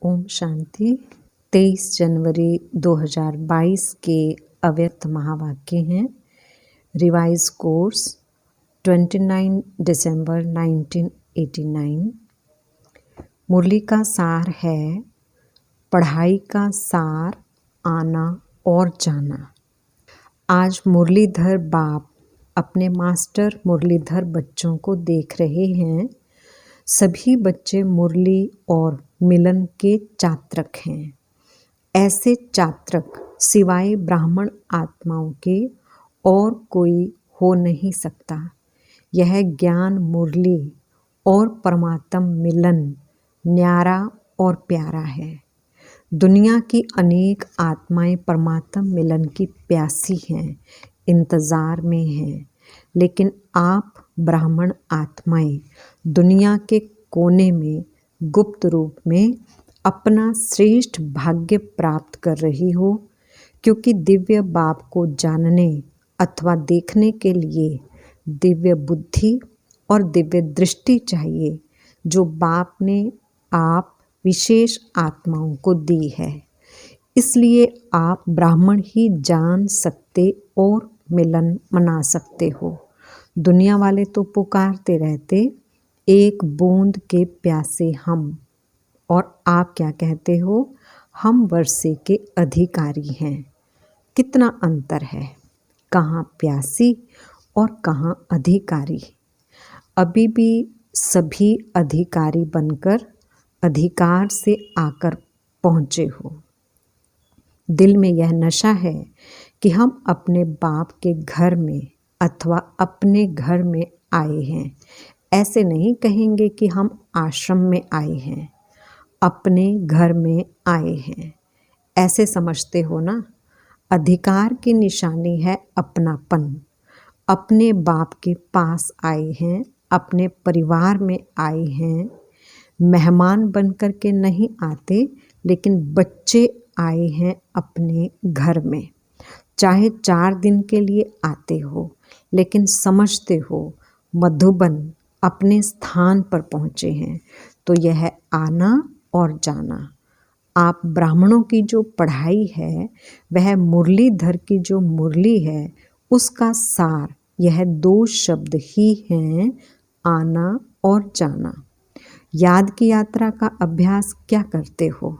ओम शांति। 23 जनवरी 2022 के अव्यक्त महावाक्य हैं। रिवाइज कोर्स 29 दिसंबर 1989। मुरली का सार है पढ़ाई का सार, आना और जाना। आज मुरलीधर बाप अपने मास्टर मुरलीधर बच्चों को देख रहे हैं। सभी बच्चे मुरली और मिलन के चात्रक हैं। ऐसे चात्रक सिवाय ब्राह्मण आत्माओं के और कोई हो नहीं सकता। यह ज्ञान मुरली और परमात्म मिलन न्यारा और प्यारा है। दुनिया की अनेक आत्माएं परमात्म मिलन की प्यासी हैं, इंतज़ार में हैं, लेकिन आप ब्राह्मण आत्माएं दुनिया के कोने में गुप्त रूप में अपना श्रेष्ठ भाग्य प्राप्त कर रही हो, क्योंकि दिव्य बाप को जानने अथवा देखने के लिए दिव्य बुद्धि और दिव्य दृष्टि चाहिए, जो बाप ने आप विशेष आत्माओं को दी है। इसलिए आप ब्राह्मण ही जान सकते और मिलन मना सकते हो। दुनिया वाले तो पुकारते रहते, एक बूंद के प्यासे हम, और आप क्या कहते हो, हम वर्षे के अधिकारी हैं। कितना अंतर है, कहाँ प्यासी और कहाँ अधिकारी। अभी भी सभी अधिकारी बनकर अधिकार से आकर पहुँचे हो। दिल में यह नशा है कि हम अपने बाप के घर में अथवा अपने घर में आए हैं। ऐसे नहीं कहेंगे कि हम आश्रम में आए हैं, अपने घर में आए हैं। ऐसे समझते हो ना। अधिकार की निशानी है अपनापन। अपने बाप के पास आए हैं, अपने परिवार में आए हैं। मेहमान बनकर के नहीं आते, लेकिन बच्चे आए हैं अपने घर में। चाहे 4 दिन के लिए आते हो, लेकिन समझते हो मधुबन अपने स्थान पर पहुँचे हैं। तो यह आना और जाना। आप ब्राह्मणों की जो पढ़ाई है, वह मुरलीधर की जो मुरली है, उसका सार यह 2 शब्द ही हैं, आना और जाना। याद की यात्रा का अभ्यास क्या करते हो?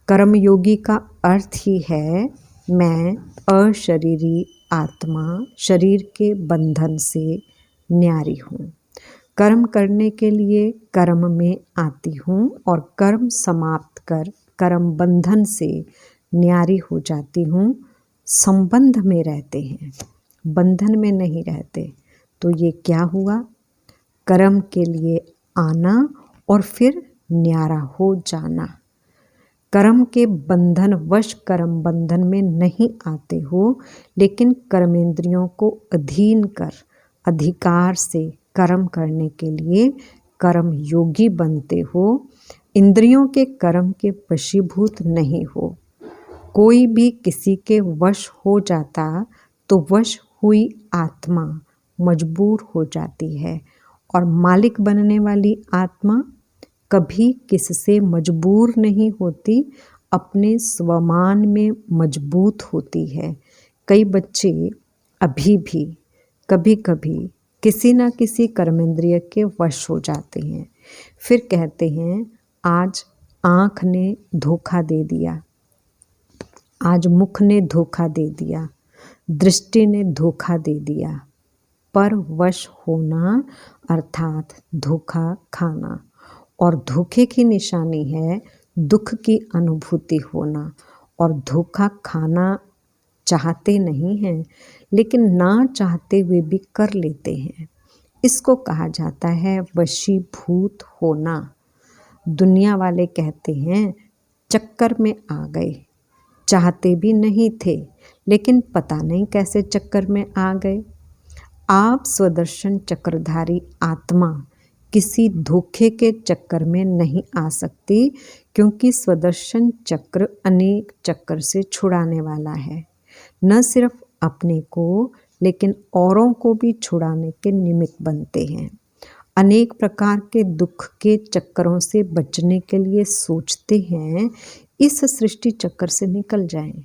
कर्मयोगी का अर्थ ही है मैं अशरीरी आत्मा, शरीर के बंधन से न्यारी हूँ। कर्म करने के लिए कर्म में आती हूँ और कर्म समाप्त कर कर्म बंधन से न्यारी हो जाती हूँ। संबंध में रहते हैं, बंधन में नहीं रहते। तो ये क्या हुआ? कर्म के लिए आना और फिर न्यारा हो जाना। कर्म के बंधन वश कर्म बंधन में नहीं आते हो, लेकिन कर्मेंद्रियों को अधीन कर अधिकार से कर्म करने के लिए कर्म योगी बनते हो। इंद्रियों के कर्म के वशीभूत नहीं हो। कोई भी किसी के वश हो जाता तो वश हुई आत्मा मजबूर हो जाती है, और मालिक बनने वाली आत्मा कभी किससे मजबूर नहीं होती, अपने स्वमान में मजबूत होती है। कई बच्चे अभी भी कभी कभी किसी न किसी कर्मेंद्रिय के वश हो जाते हैं। फिर कहते हैं आज आँख ने धोखा दे दिया, आज मुख ने धोखा दे दिया, दृष्टि ने धोखा दे दिया। पर वश होना अर्थात धोखा खाना, और धोखे की निशानी है दुख की अनुभूति होना। और धोखा खाना चाहते नहीं हैं, लेकिन ना चाहते हुए भी कर लेते हैं। इसको कहा जाता है वशीभूत होना। दुनिया वाले कहते हैं चक्कर में आ गए, चाहते भी नहीं थे, लेकिन पता नहीं कैसे चक्कर में आ गए। आप स्वदर्शन चक्रधारी आत्मा किसी धोखे के चक्कर में नहीं आ सकती, क्योंकि स्वदर्शन चक्र अनेक चक्कर से छुड़ाने वाला है। न सिर्फ अपने को, लेकिन औरों को भी छुड़ाने के निमित्त बनते हैं। अनेक प्रकार के दुख के चक्करों से बचने के लिए सोचते हैं इस सृष्टि चक्कर से निकल जाएं,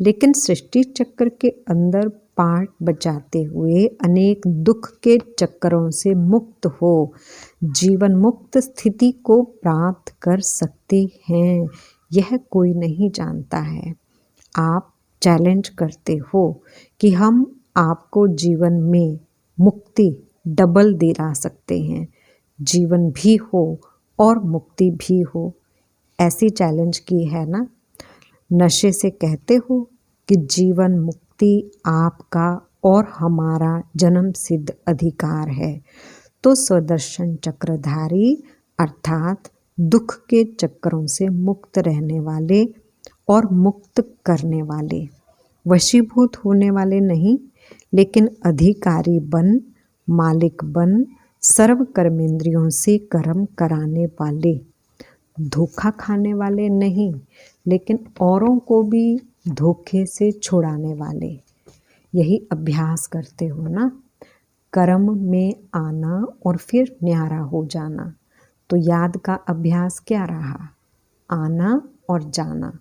लेकिन सृष्टि चक्र के अंदर पार्ट बचाते हुए अनेक दुख के चक्करों से मुक्त हो जीवन मुक्त स्थिति को प्राप्त कर सकते हैं, यह कोई नहीं जानता है। आप चैलेंज करते हो कि हम आपको जीवन में मुक्ति डबल दिला सकते हैं, जीवन भी हो और मुक्ति भी हो। ऐसी चैलेंज की है ना। नशे से कहते हो कि जीवन मुक्ति आपका और हमारा जन्म सिद्ध अधिकार है, तो स्वदर्शन चक्रधारी अर्थात दुख के चक्करों से मुक्त रहने वाले और मुक्त करने वाले, वशीभूत होने वाले नहीं, लेकिन अधिकारी बन, मालिक बन, सर्व कर्मेंद्रियों से कर्म कराने वाले, धोखा खाने वाले नहीं, लेकिन औरों को भी धोखे से छुड़ाने वाले। यही अभ्यास करते हो ना, कर्म में आना और फिर न्यारा हो जाना। तो याद का अभ्यास क्या रहा? आना और जाना।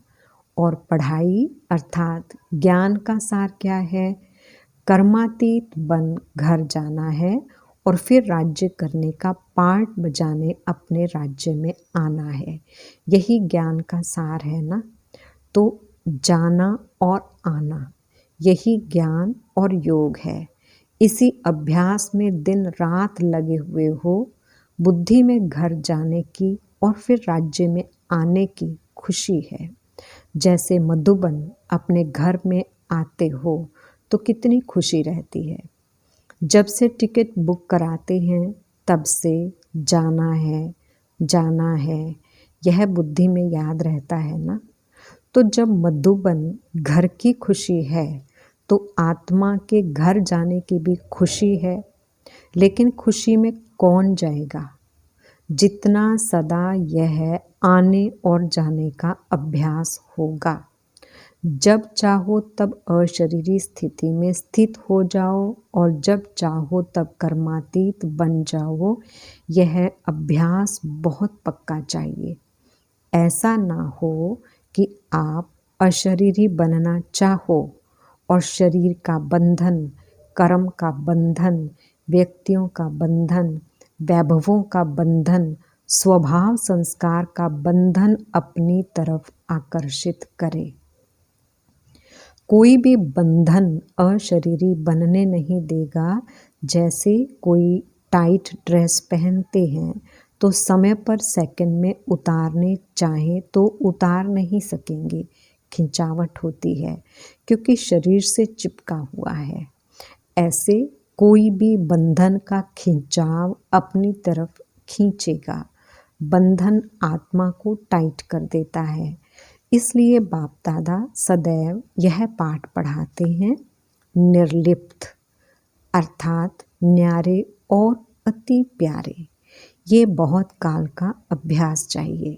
और पढ़ाई अर्थात ज्ञान का सार क्या है? कर्मातीत बन घर जाना है और फिर राज्य करने का पार्ट बजाने अपने राज्य में आना है। यही ज्ञान का सार है ना। तो जाना और आना, यही ज्ञान और योग है। इसी अभ्यास में दिन रात लगे हुए हो। बुद्धि में घर जाने की और फिर राज्य में आने की खुशी है। जैसे मधुबन अपने घर में आते हो तो कितनी खुशी रहती है। जब से टिकट बुक कराते हैं तब से जाना है, जाना है, यह बुद्धि में याद रहता है ना। तो जब मधुबन घर की खुशी है तो आत्मा के घर जाने की भी खुशी है। लेकिन खुशी में कौन जाएगा? जितना सदा यह आने और जाने का अभ्यास होगा। जब चाहो तब अशरीरी स्थिति में स्थित हो जाओ और जब चाहो तब कर्मातीत बन जाओ। यह अभ्यास बहुत पक्का चाहिए। ऐसा ना हो कि आप अशरीरी बनना चाहो और शरीर का बंधन, कर्म का बंधन, व्यक्तियों का बंधन, वैभवों का बंधन, स्वभाव संस्कार का बंधन अपनी तरफ आकर्षित करे। कोई भी बंधन अशरीरी बनने नहीं देगा। जैसे कोई टाइट ड्रेस पहनते हैं तो समय पर सेकंड में उतारने चाहे तो उतार नहीं सकेंगे, खिंचावट होती है क्योंकि शरीर से चिपका हुआ है। ऐसे कोई भी बंधन का खिंचाव अपनी तरफ खींचेगा। बंधन आत्मा को टाइट कर देता है। इसलिए बाप दादा सदैव यह पाठ पढ़ाते हैं, निर्लिप्त अर्थात न्यारे और अति प्यारे। ये बहुत काल का अभ्यास चाहिए।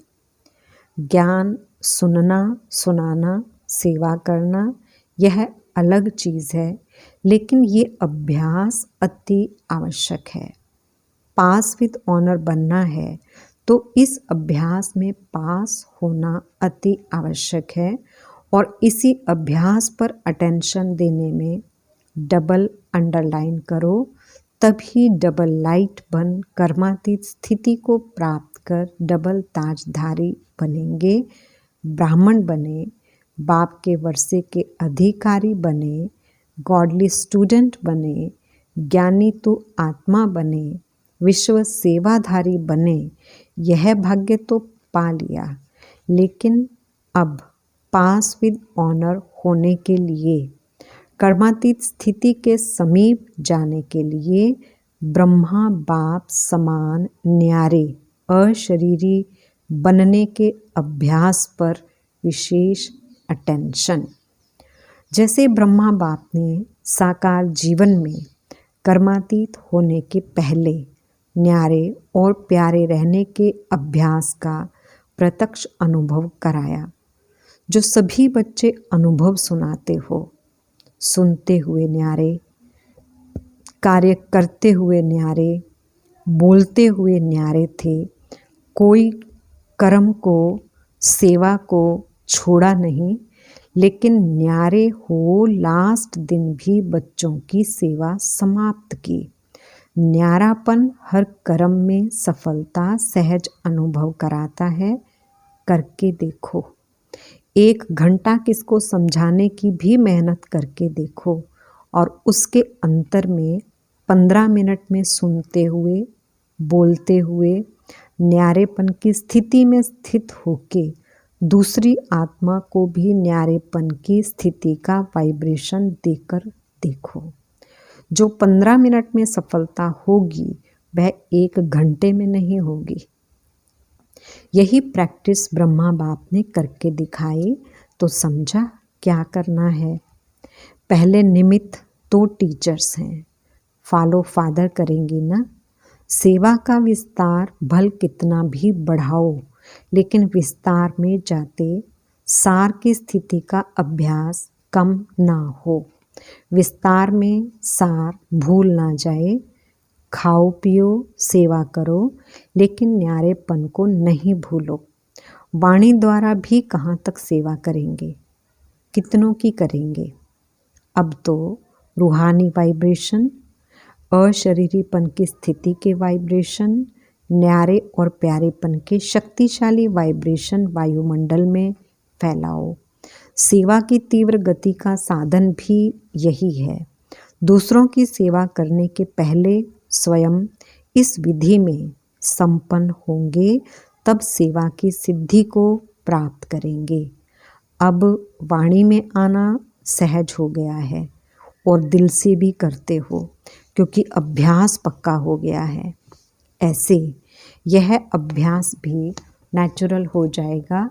ज्ञान सुनना, सुनाना, सेवा करना यह अलग चीज़ है, लेकिन ये अभ्यास अति आवश्यक है। पास विद ऑनर बनना है तो इस अभ्यास में पास होना अति आवश्यक है। और इसी अभ्यास पर अटेंशन देने में डबल अंडरलाइन करो, तभी डबल लाइट बन कर्मातीत स्थिति को प्राप्त कर डबल ताजधारी बनेंगे, ब्राह्मण बने, बाप के वर्षे के अधिकारी बने, गॉडली स्टूडेंट बने, ज्ञानी तो आत्मा बने, विश्व सेवाधारी बने। यह भाग्य तो पा लिया, लेकिन अब पास विद ऑनर होने के लिए, कर्मातीत स्थिति के समीप जाने के लिए ब्रह्मा बाप समान न्यारे अशरीरी बनने के अभ्यास पर विशेष अटेंशन। जैसे ब्रह्मा बाप ने साकार जीवन में कर्मातीत होने के पहले न्यारे और प्यारे रहने के अभ्यास का प्रत्यक्ष अनुभव कराया, जो सभी बच्चे अनुभव सुनाते हो। सुनते हुए न्यारे, कार्य करते हुए न्यारे, बोलते हुए न्यारे थे, कोई कर्म को, सेवा को छोड़ा नहीं, लेकिन न्यारे हो लास्ट दिन भी बच्चों की सेवा समाप्त की। न्यारापन हर कर्म में सफलता सहज अनुभव कराता है। करके देखो। 1 घंटा किसको समझाने की भी मेहनत करके देखो और उसके अंतर में 15 मिनट में सुनते हुए, बोलते हुए, न्यारेपन की स्थिति में स्थित होके दूसरी आत्मा को भी न्यारेपन की स्थिति का वाइब्रेशन देकर देखो। जो 15 मिनट में सफलता होगी वह 1 घंटे में नहीं होगी। यही प्रैक्टिस ब्रह्मा बाप ने करके दिखाई, तो समझा क्या करना है। पहले निमित्त तो टीचर्स हैं, फॉलो फादर करेंगी ना। सेवा का विस्तार भल कितना भी बढ़ाओ, लेकिन विस्तार में जाते सार की स्थिति का अभ्यास कम ना हो। विस्तार में सार भूल ना जाए। खाओ पियो, सेवा करो, लेकिन न्यारेपन को नहीं भूलो। वाणी द्वारा भी कहाँ तक सेवा करेंगे, कितनों की करेंगे। अब तो रूहानी वाइब्रेशन, अशरीरीपन की स्थिति के वाइब्रेशन, न्यारे और प्यारेपन के शक्तिशाली वाइब्रेशन वायुमंडल में फैलाओ। सेवा की तीव्र गति का साधन भी यही है। दूसरों की सेवा करने के पहले स्वयं इस विधि में संपन्न होंगे, तब सेवा की सिद्धि को प्राप्त करेंगे। अब वाणी में आना सहज हो गया है और दिल से भी करते हो, क्योंकि अभ्यास पक्का हो गया है। ऐसे यह अभ्यास भी नेचुरल हो जाएगा।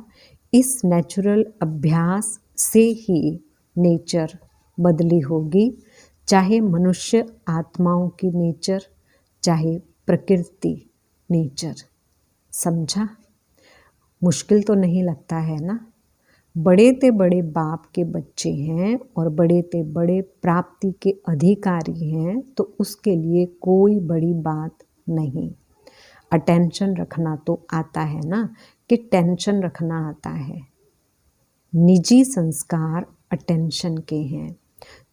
इस नेचुरल अभ्यास से ही नेचर बदली होगी, चाहे मनुष्य आत्माओं की नेचर, चाहे प्रकृति नेचर। समझा? मुश्किल तो नहीं लगता है ना। बड़े ते बड़े बाप के बच्चे हैं और बड़े ते बड़े प्राप्ति के अधिकारी हैं, तो उसके लिए कोई बड़ी बात नहीं। अटेंशन रखना तो आता है ना, कि टेंशन रखना आता है। निजी संस्कार अटेंशन के हैं।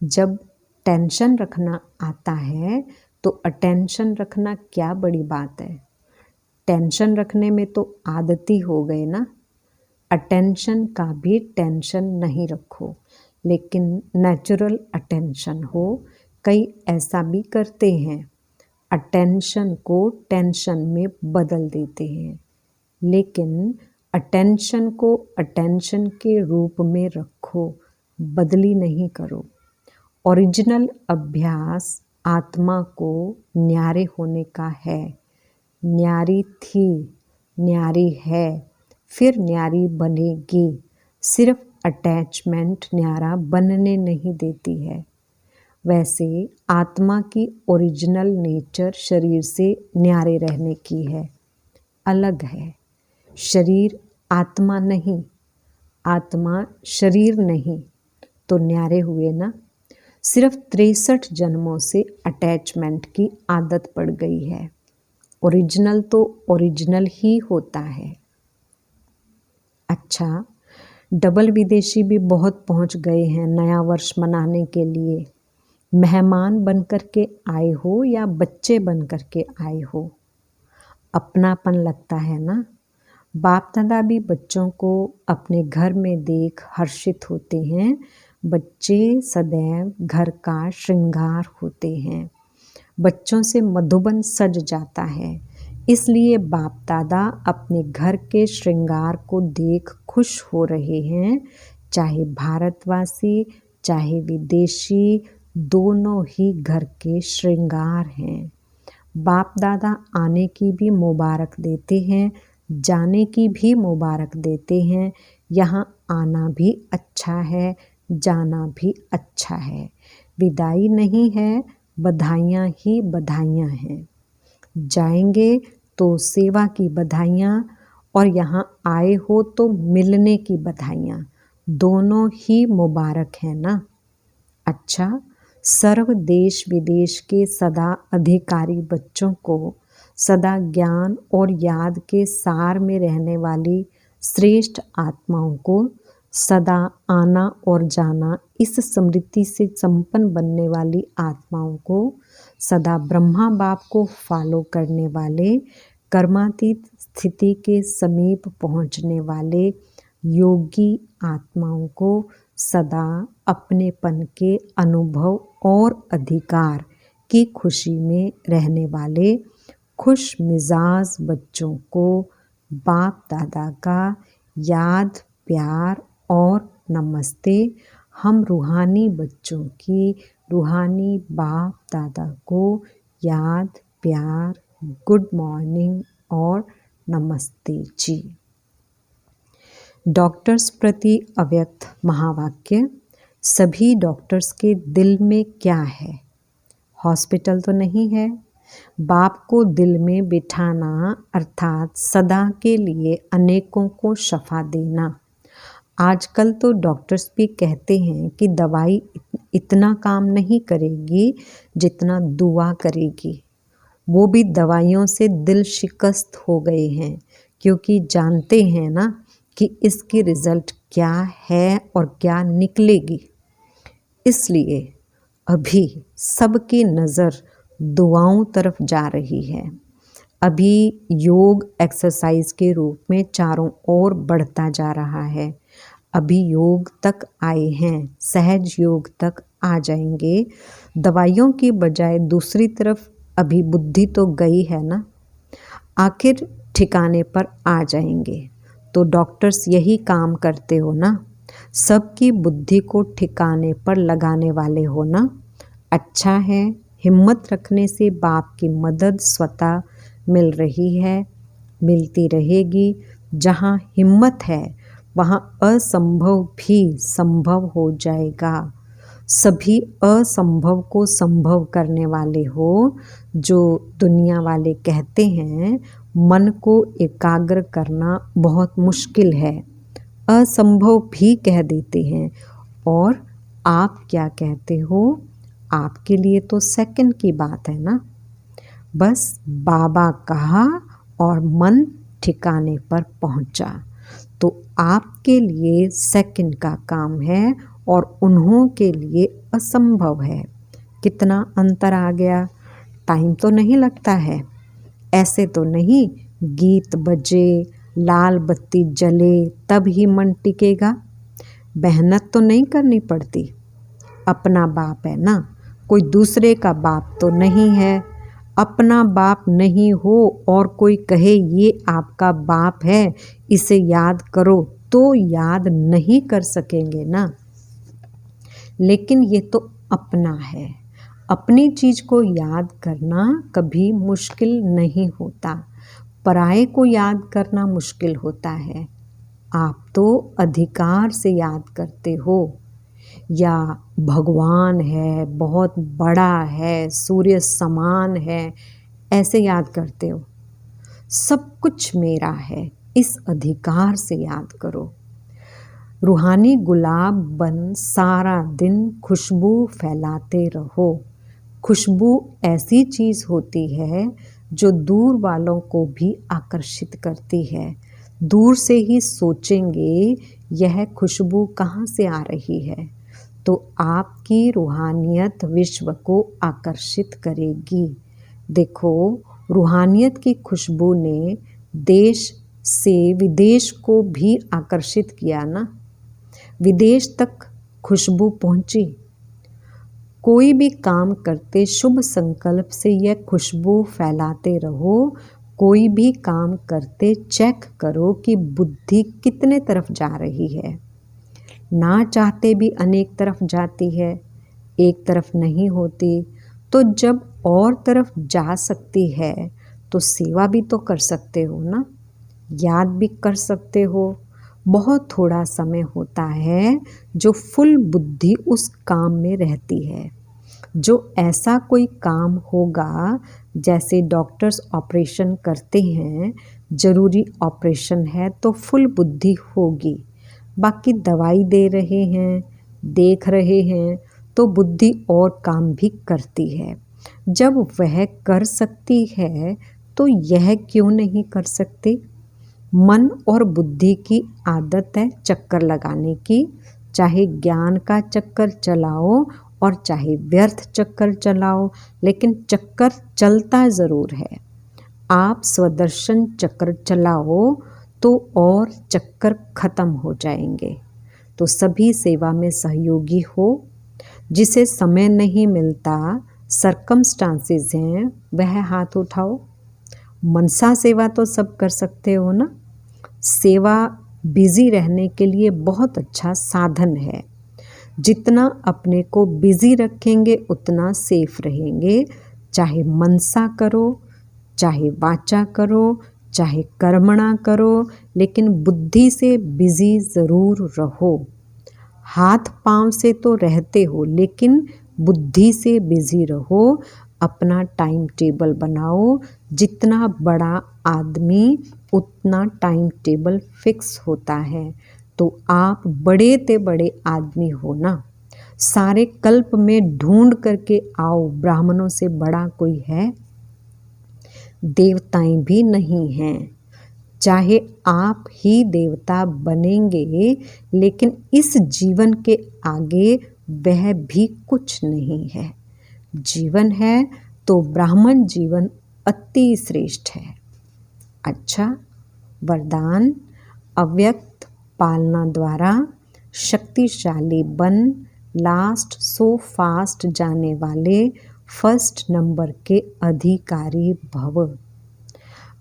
जब टेंशन रखना आता है तो अटेंशन रखना क्या बड़ी बात है। टेंशन रखने में तो आदती हो गए ना। अटेंशन का भी टेंशन नहीं रखो, लेकिन नेचुरल अटेंशन हो। कई ऐसा भी करते हैं, अटेंशन को टेंशन में बदल देते हैं, लेकिन अटेंशन को अटेंशन के रूप में रखो, बदली नहीं करो। ओरिजिनल अभ्यास आत्मा को न्यारे होने का है। न्यारी थी, न्यारी है, फिर न्यारी बनेगी। सिर्फ अटैचमेंट न्यारा बनने नहीं देती है। वैसे आत्मा की ओरिजिनल नेचर शरीर से न्यारे रहने की है, अलग है। शरीर आत्मा नहीं, आत्मा शरीर नहीं, तो न्यारे हुए ना। सिर्फ 63 जन्मों से अटैचमेंट की आदत पड़ गई है। ओरिजिनल तो ओरिजिनल ही होता है। अच्छा, डबल विदेशी भी बहुत पहुंच गए हैं नया वर्ष मनाने के लिए। मेहमान बनकर के आए हो या बच्चे बनकर के आए हो, अपनापन लगता है ना। बाप दादा भी बच्चों को अपने घर में देख हर्षित होते हैं। बच्चे सदैव घर का श्रृंगार होते हैं। बच्चों से मधुबन सज जाता है, इसलिए बाप दादा अपने घर के श्रृंगार को देख खुश हो रहे हैं। चाहे भारतवासी, चाहे विदेशी, दोनों ही घर के श्रृंगार हैं। बाप दादा आने की भी मुबारक देते हैं, जाने की भी मुबारक देते हैं। यहाँ आना भी अच्छा है, जाना भी अच्छा है। विदाई नहीं है, बधाइयाँ ही बधाइयाँ हैं। जाएंगे तो सेवा की बधाइयाँ, और यहाँ आए हो तो मिलने की बधाइयाँ। दोनों ही मुबारक हैं ना। अच्छा, सर्व देश विदेश के सदा अधिकारी बच्चों को सदा ज्ञान और याद के सार में रहने वाली श्रेष्ठ आत्माओं को, सदा आना और जाना इस स्मृति से संपन्न बनने वाली आत्माओं को, सदा ब्रह्मा बाप को फॉलो करने वाले, कर्मातीत स्थिति के समीप पहुँचने वाले योगी आत्माओं को, सदा अपनेपन के अनुभव और अधिकार की खुशी में रहने वाले खुश मिजाज बच्चों को बाप दादा का याद, प्यार और नमस्ते। हम रूहानी बच्चों की रूहानी बाप दादा को याद, प्यार, गुड मॉर्निंग और नमस्ते जी। डॉक्टर्स प्रति अव्यक्त महावाक्य। सभी डॉक्टर्स के दिल में क्या है? हॉस्पिटल तो नहीं है। बाप को दिल में बिठाना अर्थात सदा के लिए अनेकों को शफा देना। आजकल तो डॉक्टर्स भी कहते हैं कि दवाई इतना काम नहीं करेगी जितना दुआ करेगी। वो भी दवाइयों से दिल शिकस्त हो गए हैं, क्योंकि जानते हैं ना कि इसकी रिज़ल्ट क्या है और क्या निकलेगी। इसलिए अभी सबकी नज़र दुआओं तरफ जा रही है। अभी योग एक्सरसाइज के रूप में चारों ओर बढ़ता जा रहा है। अभी योग तक आए हैं, सहज योग तक आ जाएंगे। दवाइयों की बजाय दूसरी तरफ अभी बुद्धि तो गई है ना, आखिर ठिकाने पर आ जाएंगे। तो डॉक्टर्स यही काम करते हो ना, सबकी बुद्धि को ठिकाने पर लगाने वाले हो ना। अच्छा है, हिम्मत रखने से बाप की मदद स्वतः मिल रही है, मिलती रहेगी। जहाँ हिम्मत है वहाँ असंभव भी संभव हो जाएगा। सभी असंभव को संभव करने वाले हो। जो दुनिया वाले कहते हैं मन को एकाग्र करना बहुत मुश्किल है, असंभव भी कह देते हैं। और आप क्या कहते हो? आपके लिए तो सेकंड की बात है ना। बस बाबा कहा और मन ठिकाने पर पहुंचा, तो आपके लिए सेकंड का काम है और उन्हों के लिए असंभव है। कितना अंतर आ गया। टाइम तो नहीं लगता है। ऐसे तो नहीं गीत बजे, लाल बत्ती जले तब ही मन टिकेगा। मेहनत तो नहीं करनी पड़ती। अपना बाप है ना, कोई दूसरे का बाप तो नहीं है। अपना बाप नहीं हो और कोई कहे ये आपका बाप है, इसे याद करो, तो याद नहीं कर सकेंगे ना। लेकिन ये तो अपना है। अपनी चीज़ को याद करना कभी मुश्किल नहीं होता, पराये को याद करना मुश्किल होता है। आप तो अधिकार से याद करते हो, या भगवान है, बहुत बड़ा है, सूर्य समान है, ऐसे याद करते हो। सब कुछ मेरा है, इस अधिकार से याद करो। रूहानी गुलाब बन सारा दिन खुशबू फैलाते रहो। खुशबू ऐसी चीज़ होती है जो दूर वालों को भी आकर्षित करती है। दूर से ही सोचेंगे यह खुशबू कहाँ से आ रही है, तो आपकी रूहानियत विश्व को आकर्षित करेगी। देखो, रूहानियत की खुशबू ने देश से विदेश को भी आकर्षित किया ना। विदेश तक खुशबू पहुंची। कोई भी काम करते शुभ संकल्प से यह खुशबू फैलाते रहो। कोई भी काम करते चेक करो कि बुद्धि कितने तरफ जा रही है। ना चाहते भी अनेक तरफ जाती है, एक तरफ नहीं होती। तो जब और तरफ जा सकती है तो सेवा भी तो कर सकते हो ना, याद भी कर सकते हो। बहुत थोड़ा समय होता है जो फुल बुद्धि उस काम में रहती है। जो ऐसा कोई काम होगा, जैसे डॉक्टर्स ऑपरेशन करते हैं, ज़रूरी ऑपरेशन है तो फुल बुद्धि होगी। बाकी दवाई दे रहे हैं, देख रहे हैं, तो बुद्धि और काम भी करती है। जब वह कर सकती है तो यह क्यों नहीं कर सकते? मन और बुद्धि की आदत है चक्कर लगाने की, चाहे ज्ञान का चक्कर चलाओ और चाहे व्यर्थ चक्कर चलाओ, लेकिन चक्कर चलता ज़रूर है। आप स्वदर्शन चक्र चलाओ तो और चक्कर खत्म हो जाएंगे। तो सभी सेवा में सहयोगी हो। जिसे समय नहीं मिलता, सरकमस्टांसेस हैं, वह हाथ उठाओ। मनसा सेवा तो सब कर सकते हो ना। सेवा बिजी रहने के लिए बहुत अच्छा साधन है। जितना अपने को बिजी रखेंगे उतना सेफ रहेंगे। चाहे मनसा करो, चाहे वाचा करो, चाहे कर्मणा करो, लेकिन बुद्धि से बिजी ज़रूर रहो। हाथ पांव से तो रहते हो, लेकिन बुद्धि से बिजी रहो। अपना टाइम टेबल बनाओ। जितना बड़ा आदमी उतना टाइम टेबल फिक्स होता है। तो आप बड़े ते बड़े आदमी हो ना। सारे कल्प में ढूंढ करके आओ, ब्राह्मणों से बड़ा कोई है? देवताएं भी नहीं हैं। चाहे आप ही देवता बनेंगे, लेकिन इस जीवन के आगे वह भी कुछ नहीं है। जीवन है तो ब्राह्मण जीवन अति श्रेष्ठ है। अच्छा, वरदान: अव्यक्त पालना द्वारा शक्तिशाली बन लास्ट सो फास्ट जाने वाले फर्स्ट नंबर के अधिकारी भव।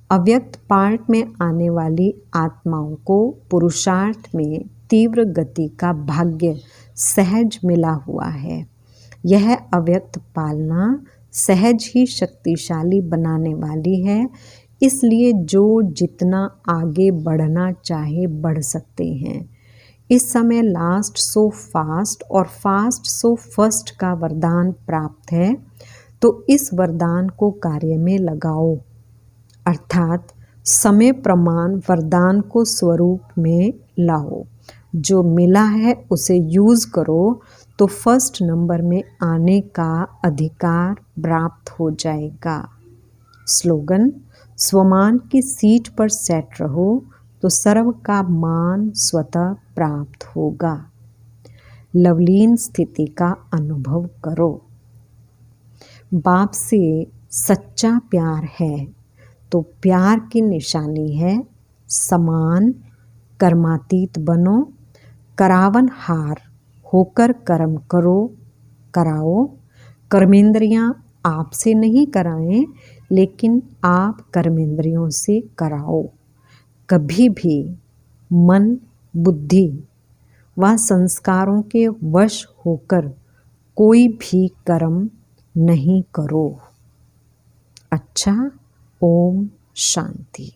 अव्यक्त पार्ट में आने वाली आत्माओं को पुरुषार्थ में तीव्र गति का भाग्य सहज मिला हुआ है। यह अव्यक्त पालना सहज ही शक्तिशाली बनाने वाली है। इसलिए जो जितना आगे बढ़ना चाहे बढ़ सकते हैं। इस समय लास्ट सो फास्ट और फास्ट सो फर्स्ट का वरदान प्राप्त है, तो इस वरदान को कार्य में लगाओ। अर्थात समय प्रमाण वरदान को स्वरूप में लाओ। जो मिला है उसे यूज़ करो तो फर्स्ट नंबर में आने का अधिकार प्राप्त हो जाएगा। स्लोगन: स्वमान की सीट पर सेट रहो तो सर्व का मान स्वतः प्राप्त होगा। लवलीन स्थिति का अनुभव करो। बाप से सच्चा प्यार है तो प्यार की निशानी है समान। कर्मातीत बनो, करावन हार होकर कर्म करो, कराओ। कर्मेंद्रियां आपसे नहीं कराएं, लेकिन आप कर्मेंद्रियों से कराओ। कभी भी मन, बुद्धि व संस्कारों के वश होकर कोई भी कर्म नहीं करो। अच्छा, ओम शांति।